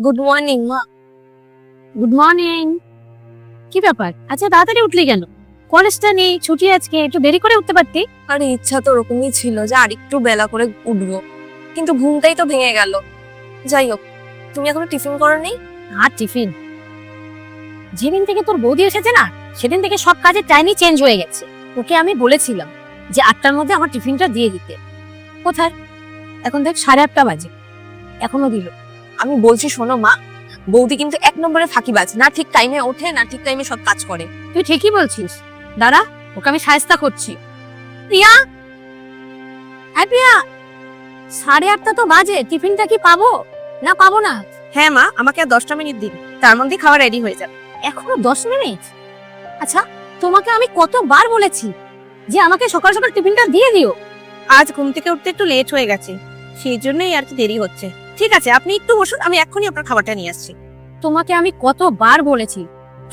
Good morning মা। Good morning. কি ব্যাপার আচ্ছা তাড়াতাড়ি উঠলি কেন? কলেজটা নেই, ছুটি আজকে, একটু দেরি করে উঠতে পারতি। আরে ইচ্ছা তো ওরকমই ছিল যে আর একটু বেলা করে উঠবো, কিন্তু ঘুমটাই তো ভেঙে গেল। যাই হোক, তুমি এখনো টিফিন করোনি? আর টিফিন? যেদিন থেকে তোর বৌদি এসেছে না, সেদিন থেকে সব কাজের টাইমই চেঞ্জ হয়ে গেছে। ওকে আমি বলেছিলাম যে 8টার মধ্যে আমার টিফিনটা দিয়ে দিতে। কোথায়? এখন দেখ 8:30 বাজে, এখনো দিল। আমি বলছি শোনো মা, বৌদি কিন্তু এক নম্বরে ফাঁকিবাজ, না ঠিক টাইমে ওঠে না ঠিক টাইমে সব কাজ করে। তুই ঠিকই বলছিস, দাঁড়া ওকে আমি সাহায্য করছি। প্রিয়া, হ্যাঁ প্রিয়া, 8:30 তো বাজে, টিফিনটা কি পাবো না পাবো না? হ্যাঁ মা, আমাকে আর 10টা মিনিট দিন, তার মধ্যে খাবার রেডি হয়ে যাবে। এখনো 10 মিনিট? আচ্ছা, তোমাকে আমি কতবার বলেছি যে আমাকে সকাল সকাল টিফিনটা দিয়ে দিও। আজ ঘুম থেকে উঠতে একটু লেট হয়ে গেছে, সেই জন্যই আর কি দেরি হচ্ছে। ঠিক আছে, আপনি একটু বসুন, আমি এক্ষুনি আপনার খাবারটা নিয়ে আসছি। তোমাকে আমি কতবার বলেছি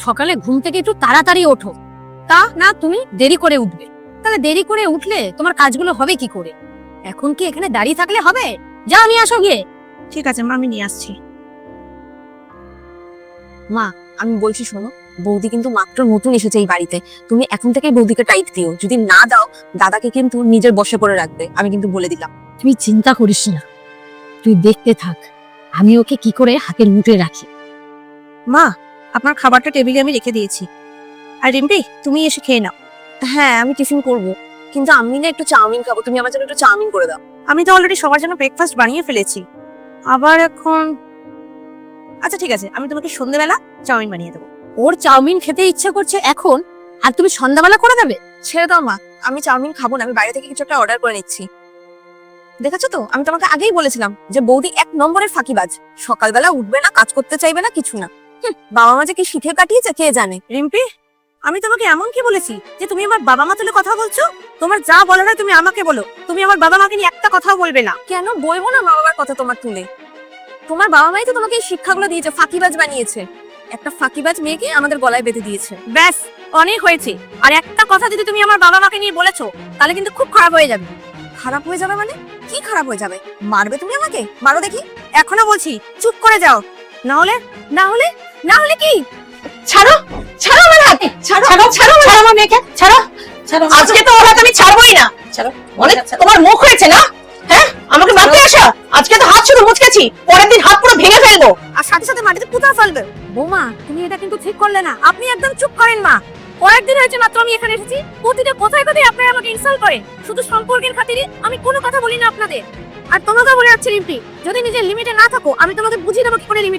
সকালে ঘুম থেকে একটু তাড়াতাড়ি ওঠো, তা না তুমি দেরি করে উঠবে। তাহলে দেরি করে উঠলে তোমার কাজগুলো হবে কি করে? এখন কি এখানে দাঁড়িয়ে থাকলে হবে? যাও নিয়ে আসো গিয়ে। ঠিক আছে মা, আমি নিয়ে আসছি। মা, আমি বলছি শোনো, বৌদি কিন্তু মাত্র নতুন এসেছে এই বাড়িতে, তুমি এখন থেকেই বৌদিকে টাইট দিও। যদি না দাও, দাদাকে কিন্তু নিজের বশে করে রাখবে, আমি কিন্তু বলে দিলাম। তুই চিন্তা করিস না, তুই দেখতে থাক আমি ওকে কি করে হাতের মুঠে রাখি। মা, আপনার খাবারটা টেবিলে আমি রেখে দিয়েছি, আর রিম্পি তুমি এসে খেয়ে নাও। হ্যাঁ, আমি টিফিন করব, কিন্তু আমি না একটু চাউমিন খাবো, তুমি আমার জন্য একটু চাউমিন করে দাও। আমি তো অলরেডি সবার জন্য ব্রেকফাস্ট বানিয়ে ফেলেছি, আবার এখন। আচ্ছা ঠিক আছে, আমি তোমাকে সন্ধ্যেবেলা চাউমিন বানিয়ে দেবো। ওর চাউমিন খেতে ইচ্ছা করছে এখন, আর তুমি সন্ধ্যাবেলা করে দেবে? ছেড়ে দাও মা, আমি চাউমিন খাবো না, আমি বাইরে থেকে কিছু একটা অর্ডার করে নিচ্ছি। দেখেছো তো, আমি তোমাকে আগেই বলেছিলাম যে বৌদি এক নম্বরের ফাঁকিবাজ, সকালবেলা উঠবে না, কাজ করতে চাইবে না, কিছু না। বাবা মা যে কি শিখে কাটিয়েছে কে জানে। রিম্পি, আমি তোমাকে এমন কি বলেছি যে তুমি আমার বাবা মা তুলে কথা বলছো? তোমার যা বলার হয় তুমি আমাকে বলো, তুমি আমার বাবা মাকে নিয়ে একটা কথাও বলবে না। কেন বলবো না মা বাবার কথা তোমার তুলে? তোমার বাবা মাই তো তোমাকে এই শিক্ষাগুলো দিয়েছে, ফাঁকিবাজ বানিয়েছে। একটা ফাঁকিবাজ মেয়েকে আমাদের গলায় বেঁধে দিয়েছে। ব্যাস, অনেক হয়েছে। আর একটা কথা যদি তুমি আমার বাবা মাকে নিয়ে বলেছো, তাহলে কিন্তু খুব খারাপ হয়ে যাবে। খারাপ হয়ে যাবে মানে? কি খারাপ হয়ে যাবে? মারবে তুমি আমাকে? মারো দেখি। এখনো বলছি চুপ করে যাও, না হলে না হলে না হলে কি? ছাড়ো, ছাড়ো আমার হাত, ছাড়ো, ছাড়ো, ছাড়ো আমার মেয়েকে, ছাড়ো, ছাড়ো। আজকে তো ওর হাত আমি ছাড়বোই না। ছাড়ো, অনেক তোমার মুখ হয়েছে না? হ্যাঁ, আমাকে মারতে আসো। আজকে তো হাত শুধু মুচকেছি, পরের দিন হাত পুরো ভেঙে ফেলবো, আর সাথে সাথে মাটিতে পুঁতা ফেলবে। বৌমা, তুমি এটা কিন্তু ঠিক করলে না। আপনি একদম চুপ করেন মা। কয়েকদিন হয়েছে মাত্র আমি এখানে এসেছি, প্রতিটা কোথায় কোথায় আপনারা আমাকে ইনসাল্ট করেন। শুধু সম্পর্কের খাতিরে আমি কোনো কথা বলি না আপনাদের। আর তোমাকে বলে যাচ্ছি রিম্পি, যদি নিজের লিমিটে না থাকো, আমি তোমাকে বুঝিয়ে দেবো কি করে লিমিট